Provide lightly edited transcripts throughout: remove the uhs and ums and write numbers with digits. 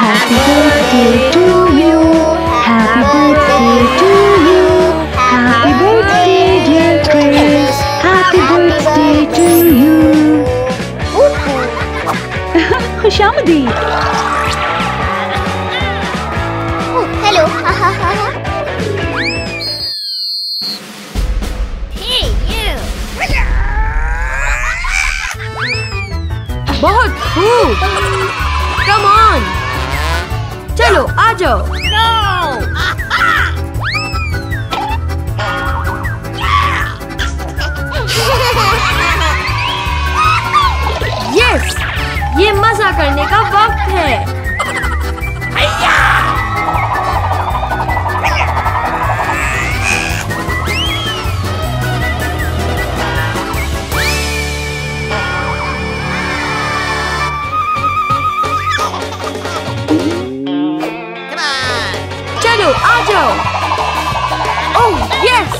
Happy birthday to you. Happy birthday to you. Happy birthday dear Chris. Happy birthday to you. खुशामदीद. Hello. बहुत खूब. Come on. चलो आ जाओ. Yes, ये मजा करने का वक्त है. चलो आ जाओ. Oh yes.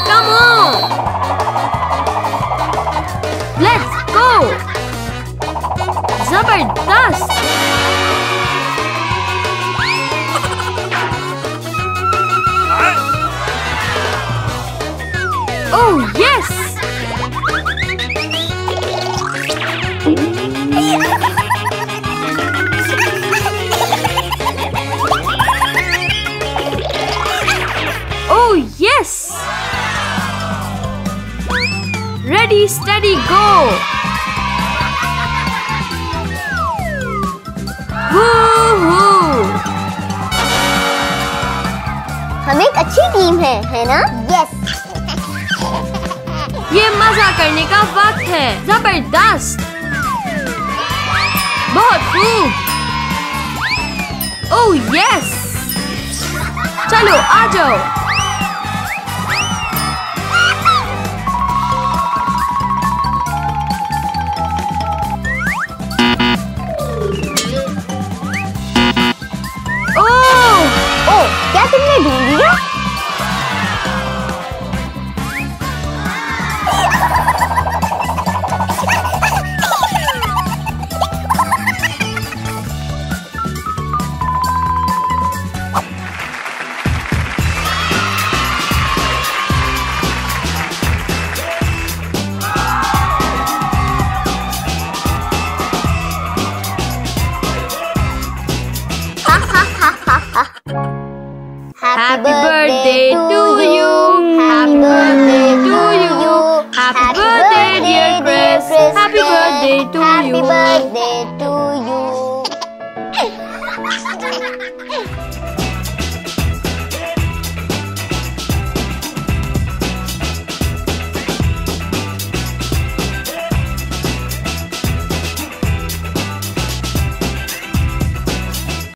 Come on. Let's go. जबरदस्त. Oh yes. Oh yes! Ready, steady, go! Woo-hoo! हम एक अच्छी टीम है ना? Yes! ये मजा करने का वक्त है. जबरदस्त. बहुत खूब. Oh yes! चलो आ जाओ. ओह, क्या तुमने ढूंढ लिया? Happy birthday to you. Happy birthday to you. Happy birthday dear Chris. Happy birthday to you. Happy birthday to